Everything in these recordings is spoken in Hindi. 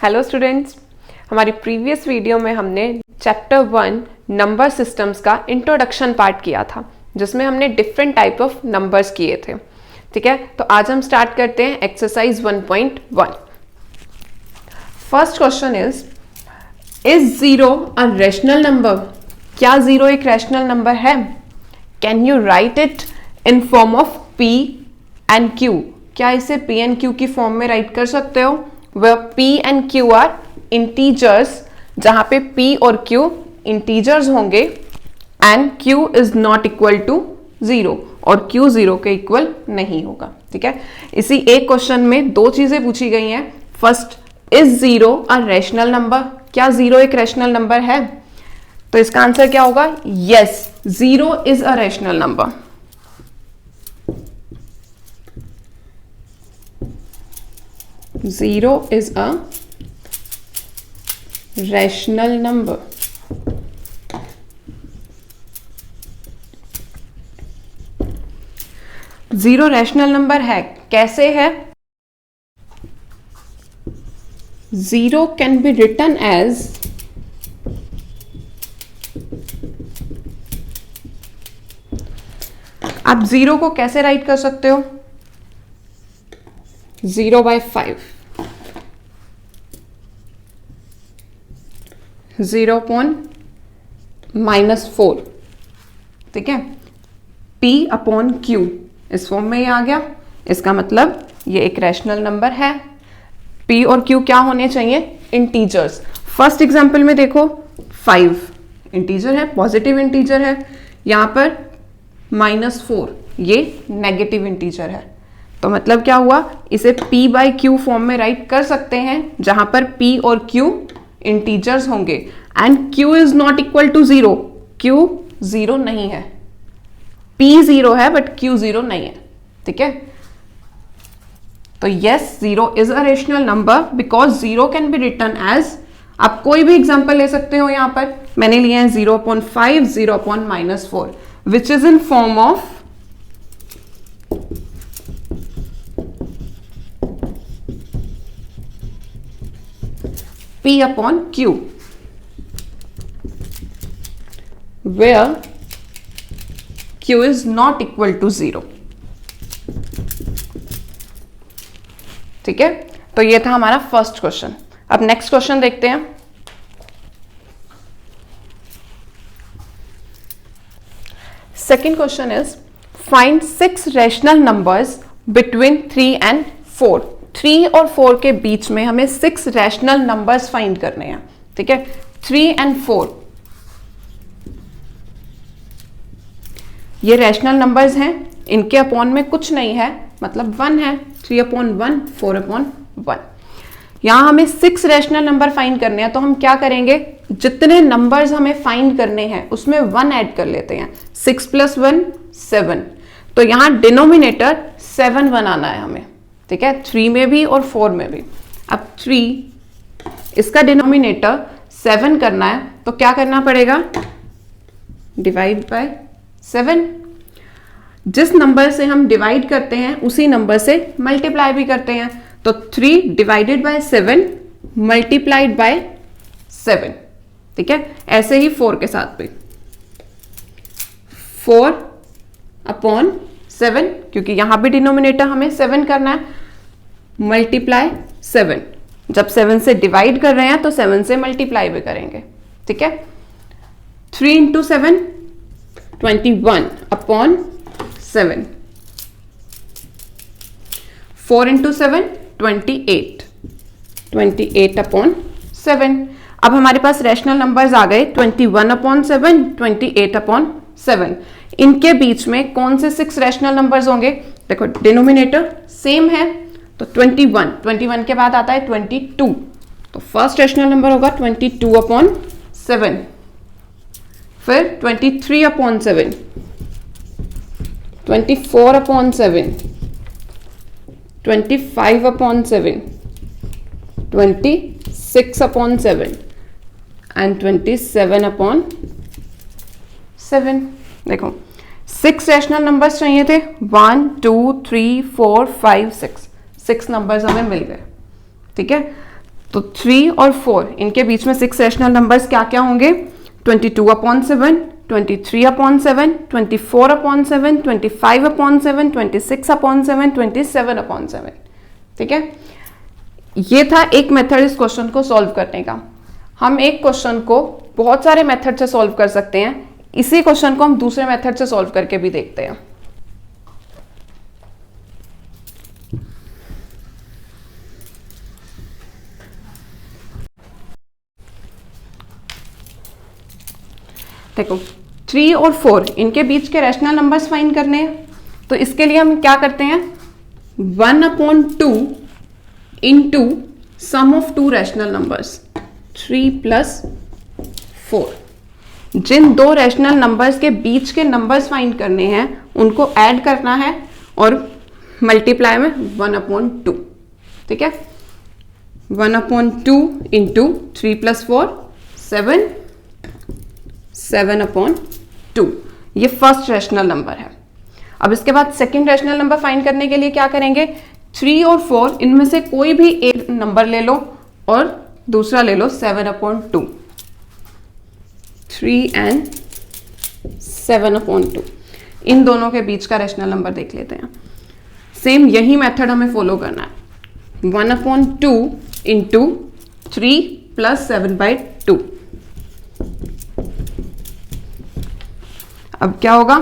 हेलो स्टूडेंट्स, हमारी प्रीवियस वीडियो में हमने चैप्टर 1 नंबर सिस्टम्स का इंट्रोडक्शन पार्ट किया था, जिसमें हमने डिफरेंट टाइप ऑफ नंबर्स किए थे। ठीक है, तो आज हम स्टार्ट करते हैं exercise 1.1। First question is zero a rational number? क्या जीरो एक रैशनल नंबर है? Can you right it in form of P and Q? क्या इसे पी एंड क्यू की फॉर्म में राइट कर सकते हो? where p and q are integers, जहां पे p और q integers होंगे and q is not equal to 0 और q 0 के इक्वल नहीं होगा। ठीक है, इसी एक क्वेश्चन में दो चीजें पूछी गई हैं। First, is zero a rational number? क्या जीरो एक रैशनल नंबर है? तो इसका आंसर क्या होगा? Yes, zero is a rational number. Zero is a rational number. Zero rational number है। कैसे है? Zero can be written as आप जीरो को कैसे राइट कर सकते हो? 0/5, 0/-4। ठीक है, P/Q इस फॉर्म में ही आ गया। इसका मतलब ये एक रैशनल नंबर है। P और Q क्या होने चाहिए? इंटीजर्स। फर्स्ट एग्जांपल में देखो, 5 इंटीजर है, पॉजिटिव इंटीजर है। यहां पर -4 ये नेगेटिव इंटीजर है। तो मतलब क्या हुआ? इसे P/Q फॉर्म में राइट कर सकते हैं, जहां पर P और Q इंटीजर्स होंगे and Q is not equal to 0। Q 0 नहीं है। P 0 है बट Q 0 नहीं है। ठीक है, तो yes, 0 is a rational number because 0 can be written as, आप कोई भी एग्जांपल ले सकते हो। यहां पर मैंने लिए हैं 0/5, 0/-4 which is in form of P/Q, where Q is not equal to 0। ठीक है, तो ये था हमारा फर्स्ट क्वेश्चन। अब नेक्स्ट क्वेश्चन देखते हैं। Second question is find 6 rational numbers between 3 and 4। 3 और 4 के बीच में हमें 6 रैशनल नंबर्स फाइंड करने हैं। ठीक है, 3 and 4 ये रैशनल नंबर्स हैं, इनके अपॉन में कुछ नहीं है, मतलब 1 है। 3/1, 4/1। यहां हमें 6 रैशनल नंबर फाइंड करने हैं, तो हम क्या करेंगे? जितने नंबर्स हमें फाइंड करने हैं उसमें 1 ऐड कर लेते हैं। 6 + 1 7। तो यहां डिनोमिनेटर 7 बनाना है हमें। ठीक है, 3 में भी और 4 में भी। अब 3 इसका डिनोमिनेटर 7 करना है, तो क्या करना पड़ेगा? Divide by 7। जिस नंबर से हम डिवाइड करते हैं उसी नंबर से मल्टीप्लाई भी करते हैं। तो 3 डिवाइडेड बाय 7 मल्टीप्लाइड बाय 7। ठीक है, ऐसे ही 4 के साथ भी 4/7, क्योंकि यहां भी डिनोमिनेटर हमें 7 करना है, मल्टीप्लाई 7। जब 7 से डिवाइड कर रहे हैं तो 7 से मल्टीप्लाई भी करेंगे। ठीक है, 3 × 7 21/7, 4 × 7 28, 28/7। अब हमारे पास रैशनल नंबर्स आ गए 21/7, 28/7। इनके बीच में कौन से 6 रैशनल नंबर्स होंगे? देखो, डिनोमिनेटर सेम है, तो 21 के बाद आता है 22। तो फर्स्ट रैशनल नंबर होगा 22/7, फिर 23/7, 24/7, 25/7, 26/7 एंड 27/7। देखो, 6 रैशनल नंबर्स चाहिए थे। 1 2 3 4 5 6 नंबर्स हमें मिल गए। ठीक है, तो 3 और 4 इनके बीच में 6 रैशनल नंबर्स क्या क्या होंगे? 22/7, 23/7, 24/7, 25/7, 26/7, 27/7। ठीक है, ये था एक मेथड इस क्वेश्चन को सॉल्व करने का। हम एक क्वेश्चन को बहुत सारे मेथड से सॉल्व कर सकते हैं। इसी क्वेश्चन को हम दूसरे मेथड से सॉल्व करके भी देखते हैं। देखो 3 और 4 इनके बीच के रैशनल नंबर्स फाइंड करने हैं। तो इसके लिए हम क्या करते हैं? 1/2 into sum of two rational numbers 3 + 4। जिन दो रैशनल नंबर्स के बीच के नंबर्स फाइंड करने हैं उनको ऐड करना है और मल्टीप्लाई में 1/2। ठीक है, 1/2 इंटू 3 + 4 7, 7/2। ये फर्स्ट रैशनल नंबर है। अब इसके बाद सेकंड रैशनल नंबर फाइंड करने के लिए क्या करेंगे? 3 और 4 इनमें से कोई भी एक नंबर ले लो और दूसरा ले लो 7/2। 3 and 7/2, इन दोनों के बीच का रैशनल नंबर देख लेते हैं। सेम यही मेथड हमें फॉलो करना है। 1/2 इंटू 3 + 7/2। अब क्या होगा?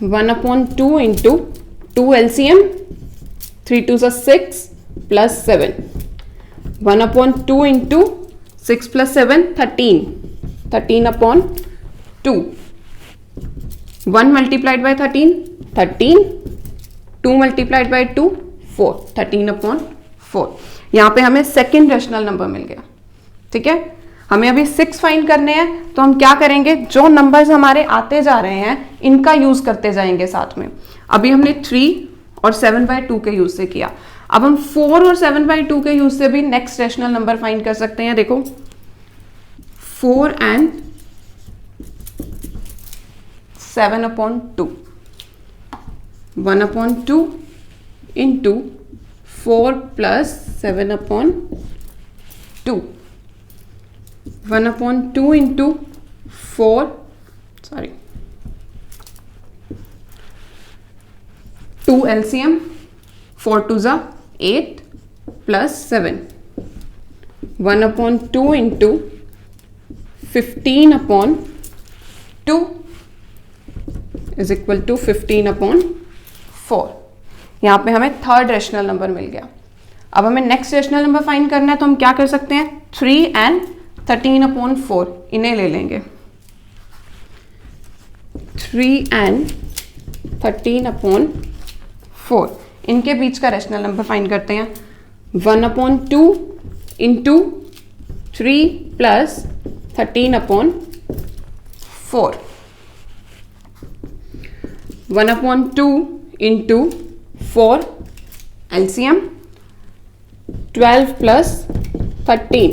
1/2 into 2 LCM 3 2 6 + 7। 1/2 into 6 + 7 13, 13/2। 1 multiplied by 13 13, 2 multiplied by 2 4, 13/4। यहां पे हमें सेकेंड रैशनल नंबर मिल गया। ठीक है, हमें अभी 6 फाइंड करने हैं। तो हम क्या करेंगे? जो नंबर्स हमारे आते जा रहे हैं इनका यूज करते जाएंगे साथ में। अभी हमने 3 और 7/2 के यूज से किया। अब हम 4 और 7/2 के यूज से भी नेक्स्ट रैशनल नंबर फाइंड कर सकते हैं। देखो 4 and 7/2। 1/2 into 4 + 7/2। 1/2 into 4, 2 LCM 4 2 8 + 7। 1/2 into 15/2 is equal to 15/4। यहां पे हमें थर्ड रैशनल नंबर मिल गया। अब हमें नेक्स्ट रैशनल नंबर फाइंड करना है। तो हम क्या कर सकते हैं? 3 and 13/4 इन्हें ले लेंगे। 3 and 13/4 इनके बीच का रैशनल नंबर फाइंड करते हैं। 1/2 इंटू 3 + 13/4। 1/2 into 4 LCM 12 + 13।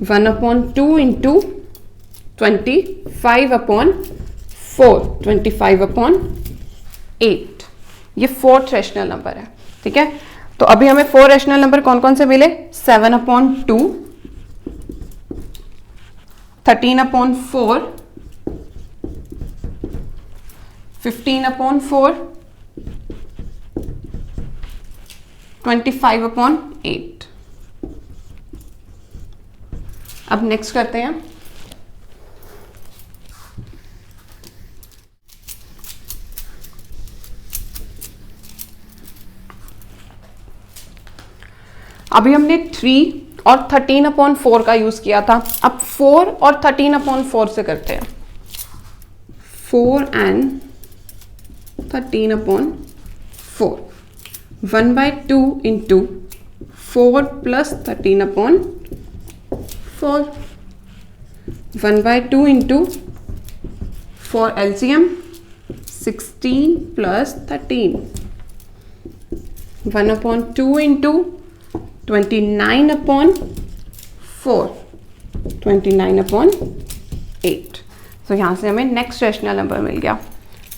1/2 इंटू 25/4, 25/8। ये फोर्थ रैशनल नंबर है। ठीक है, तो अभी हमें 4 रैशनल नंबर कौन कौन से मिले? 7/2, 13/4, 15/4, 25/8। अब नेक्स्ट करते हैं। अभी हमने 3 और 13/4 का यूज किया था। अब 4 और 13/4 से करते हैं। 4 and 13/4। 1/2 into 4 + 13/4। 1/2 into 4 LCM 16 + 13। 1/2 into 29/4, 29/8। तो यहां से हमें नेक्स्ट रैशनल नंबर मिल गया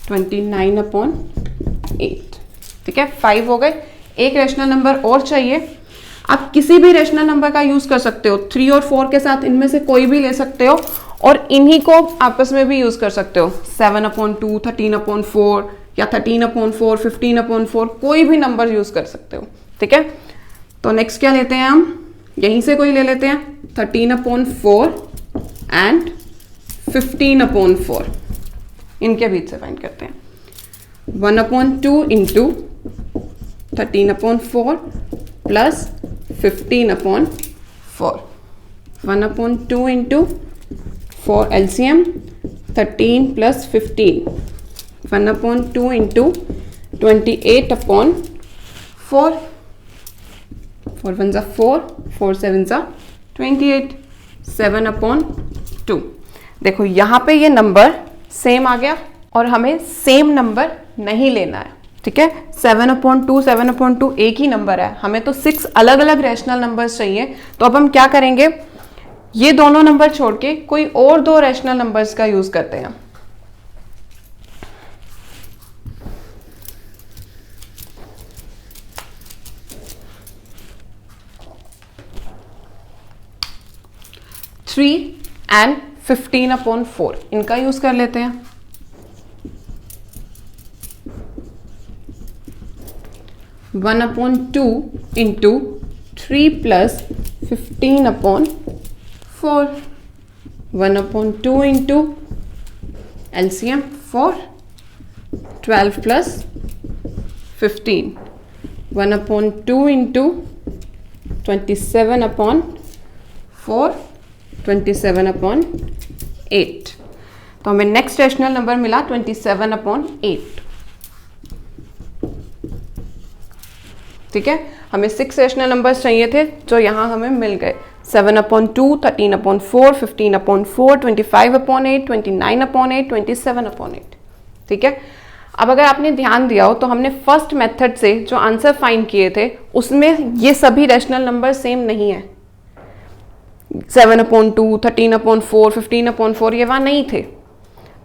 29/8। ठीक है, 5 हो गए। एक रैशनल नंबर और चाहिए। आप किसी भी रेशनल नंबर का यूज कर सकते हो, 3 और 4 के साथ इनमें से कोई भी ले सकते हो और इन्हीं को आपस में भी यूज कर सकते हो। 7/2, 13/4 या 13/4, 15/4, कोई भी नंबर यूज कर सकते हो। ठीक है, तो नेक्स्ट क्या लेते हैं हम, यहीं से कोई ले लेते हैं 13/4 एंड 15/4, इनके बीच से फाइंड करते हैं। 1/2 into 13/4 plus 15/4, 1/2 into 4 LCM 13 plus 15, 1/2 into 28/4, 4 1s are 4, 4 7s are 28, 7/2। देखो यहाँ पे ये नंबर सेम आ गया और हमें सेम नंबर नहीं लेना है। ठीक है, 7/2, 7/2 एक ही नंबर है, हमें तो 6 अलग अलग रैशनल नंबर्स चाहिए। तो अब हम क्या करेंगे, ये दोनों नंबर छोड़ के कोई और 2 रैशनल नंबर्स का यूज करते हैं। थ्री एंड 15/4 इनका यूज कर लेते हैं। One upon 2 into 3 plus 15/4, 1/2 into LCM 4, 12 plus 15, 1/2 into 27/4, 27/8। तो हमें नेक्स्ट रैशनल नंबर मिला 27/8। ठीक है, हमें 6 रैशनल नंबर्स चाहिए थे जो यहां हमें मिल गए। 7/2, 13/4, 15/4, 25/8, 29/8, 27/8। ठीक है, अब अगर आपने ध्यान दिया हो तो हमने फर्स्ट मेथड से जो आंसर फाइंड किए थे उसमें ये सभी रैशनल नंबर सेम नहीं है। 7/2, 13/4, 15/4 ये वहां नहीं थे।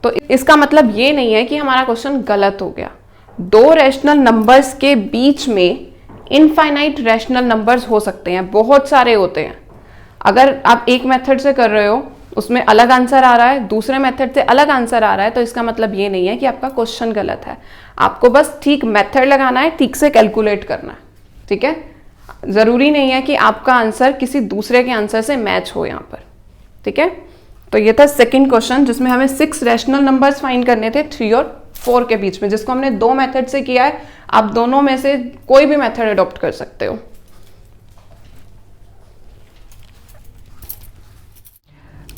तो इसका मतलब ये नहीं है कि हमारा क्वेश्चन गलत हो गया। 2 रैशनल नंबर्स के बीच में इनफाइनाइट रैशनल नंबर्स हो सकते हैं, बहुत सारे होते हैं। अगर आप एक मेथड से कर रहे हो उसमें अलग आंसर आ रहा है, दूसरे मेथड से अलग आंसर आ रहा है, तो इसका मतलब ये नहीं है कि आपका क्वेश्चन गलत है। आपको बस ठीक मेथड लगाना है, ठीक से कैलकुलेट करना है। ठीक है, जरूरी नहीं है कि आपका आंसर किसी दूसरे के आंसर से मैच हो यहाँ पर। ठीक है, तो ये था सेकंड क्वेश्चन जिसमें हमें 6 रैशनल नंबर्स फाइंड करने थे 3 और 4 के बीच में, जिसको हमने 2 मेथड से किया है। आप दोनों में से कोई भी मेथड अडॉप्ट कर सकते हो।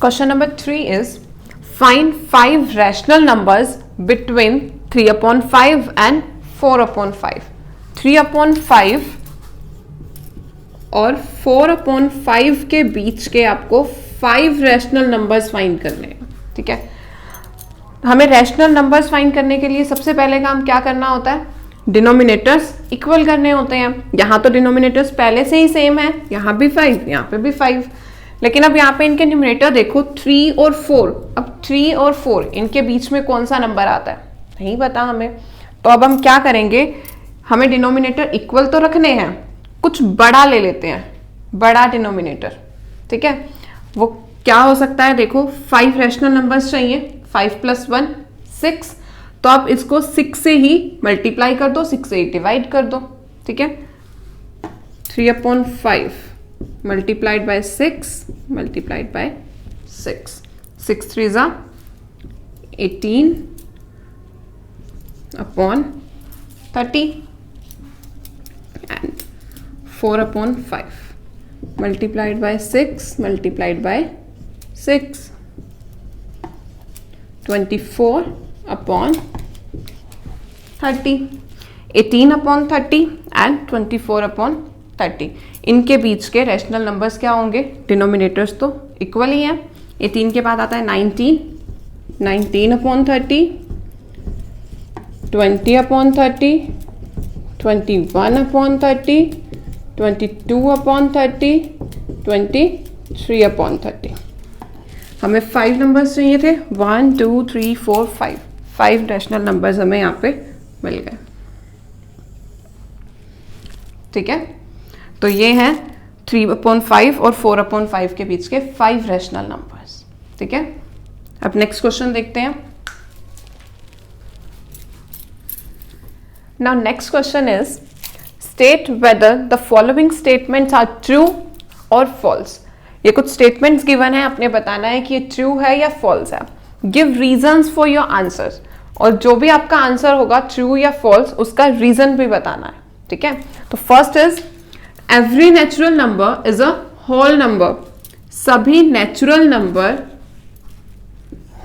Question number 3 is find 5 rational numbers between 3/5 and 4/5। 3/5 और 4/5 के बीच के आपको 5 रैशनल नंबर्स फाइंड करने हैं। ठीक है, हमें रैशनल नंबर्स फाइंड करने के लिए सबसे पहले काम क्या करना होता है, डिनोमिनेटर्स इक्वल करने होते हैं। यहाँ तो डिनोमिनेटर्स पहले से ही सेम है, यहाँ भी 5, यहाँ पे भी 5, लेकिन अब यहाँ पे इनके न्यूमरेटर देखो 3 और 4। अब 3 और 4 इनके बीच में कौन सा नंबर आता है नहीं पता हमें। तो अब हम क्या करेंगे, हमें डिनोमिनेटर इक्वल तो रखने हैं, कुछ बड़ा ले लेते हैं, बड़ा डिनोमिनेटर। ठीक है, वो क्या हो सकता है, देखो 5 रैशनल नंबर्स चाहिए, 5 + 1 6। तो आप इसको 6 से ही मल्टीप्लाई कर दो, 6 से ही डिवाइड कर दो। ठीक है, 3/5 multiplied by 6 multiplied by 6, 6 3s are 18/30 and 4/5 multiplied by 6 multiplied by 6, 24/30, 18/30 and 24/30। इनके बीच के रैशनल नंबर्स क्या होंगे, डिनोमिनेटर्स तो इक्वल ही हैं। 18 के बाद आता है 19, 19/30, 20/30, 21/30, 22/30, 23/30। हमें 5 नंबर्स चाहिए थे, 1 2 3 4 5, 5 रैशनल नंबर्स हमें यहाँ पे मिल गए। ठीक है, तो ये हैं 3/5 और 4/5 के बीच के 5 रैशनल नंबर्स। ठीक है, अब नेक्स्ट क्वेश्चन देखते हैं। Now next question is state whether the following statements are true और फॉल्स। ये कुछ स्टेटमेंट्स गिवन है, आपने बताना है कि ये ट्रू है या फॉल्स है। Give reasons for your answers, और जो भी आपका आंसर होगा ट्रू या फॉल्स उसका रीजन भी बताना है। ठीक है, तो first is every natural number is a whole number. सभी नेचुरल नंबर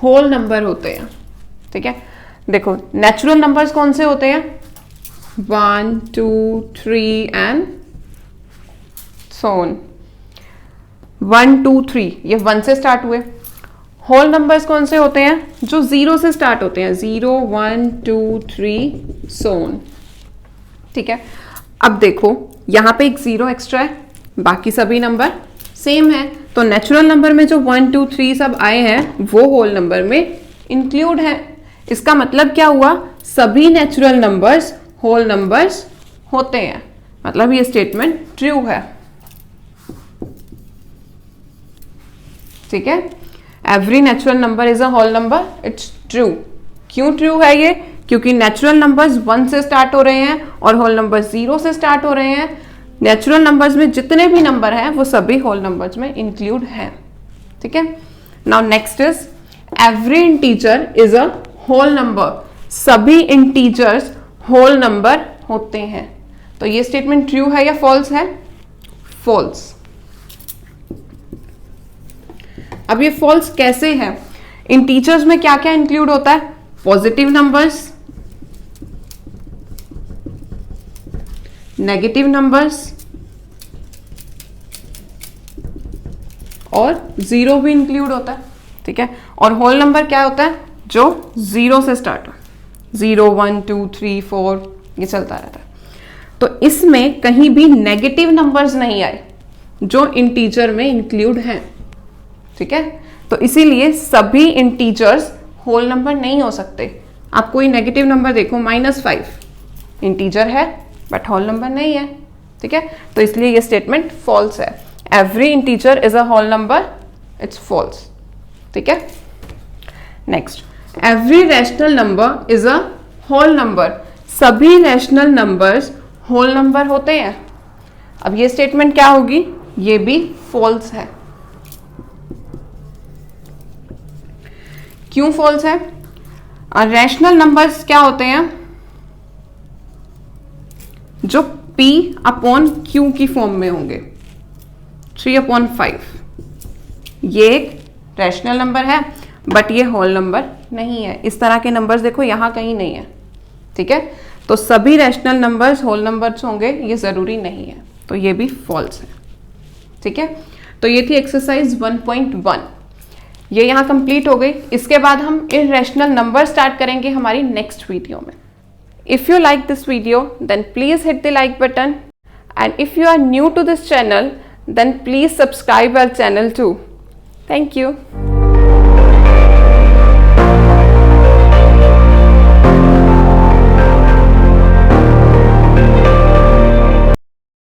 होल नंबर होते हैं। ठीक है, देखो नेचुरल नंबर्स कौन से होते हैं, 1 2 3 एंड सो ऑन। 1 2 3 ये 1 से स्टार्ट हुए। होल नंबर्स कौन से होते हैं, जो 0 से स्टार्ट होते हैं, 0 1 2 3 सो ऑन। ठीक है, अब देखो यहां पे एक 0 एक्स्ट्रा है, बाकी सभी नंबर सेम है, तो नेचुरल नंबर में जो 1 2 3 सब आए हैं वो होल नंबर में इंक्लूड है। इसका मतलब क्या हुआ, सभी नेचुरल नंबर्स होल नंबर्स होते हैं, मतलब ये स्टेटमेंट ट्रू है। ठीक है, every natural number is a whole number, it's true. क्यों ट्रू है ये, क्योंकि नेचुरल नंबर्स 1 से स्टार्ट हो रहे हैं और होल नंबर्स 0 से स्टार्ट हो रहे हैं। नेचुरल नंबर्स में जितने भी नंबर हैं वो सभी होल नंबर्स में इंक्लूड हैं। ठीक है, now next is every integer is a whole number. सभी इंटीजर्स होल नंबर होते हैं। तो ये स्टेटमेंट ट्रू है या फॉल्स है, फॉल्स। अब ये फॉल्स कैसे है, इंटीजर्स में क्या क्या इंक्लूड होता है, पॉजिटिव नंबर्स, नेगेटिव नंबर्स और 0 भी इंक्लूड होता है। ठीक है, और होल नंबर क्या होता है, जो 0 से स्टार्ट हो, 0 1 2 3 4 ये चलता रहता है। तो इसमें कहीं भी नेगेटिव नंबर्स नहीं आए जो इंटीजर में इंक्लूड हैं। ठीक है, तो इसीलिए सभी इंटीजर्स होल नंबर नहीं हो सकते। आप कोई नेगेटिव नंबर देखो, -5 इंटीजर है बट होल नंबर नहीं है। ठीक है, तो इसलिए ये स्टेटमेंट फॉल्स है। Every integer is a whole number, it's false. ठीक है, next every rational number is a whole number. सभी रैशनल नंबर्स होल नंबर होते हैं। अब ये स्टेटमेंट क्या होगी, ये भी फॉल्स है। क्यों फॉल्स है, रैशनल नंबर्स क्या होते हैं, जो P/Q की फॉर्म में होंगे, 3/5। ये एक रैशनल नंबर है बट ये होल नंबर नहीं है। इस तरह के नंबर्स देखो यहां कहीं नहीं है। ठीक है, तो सभी रैशनल नंबर्स होल नंबर्स होंगे ये जरूरी नहीं है, तो ये भी फॉल्स है। ठीक है, तो ये थी एक्सरसाइज 1.1, ये यहाँ कंप्लीट हो गई। इसके बाद हम इररेशनल नंबर स्टार्ट करेंगे हमारी नेक्स्ट वीडियो में। If you like this video then please hit the like button, and if you are new to this channel then please subscribe our channel too. Thank you.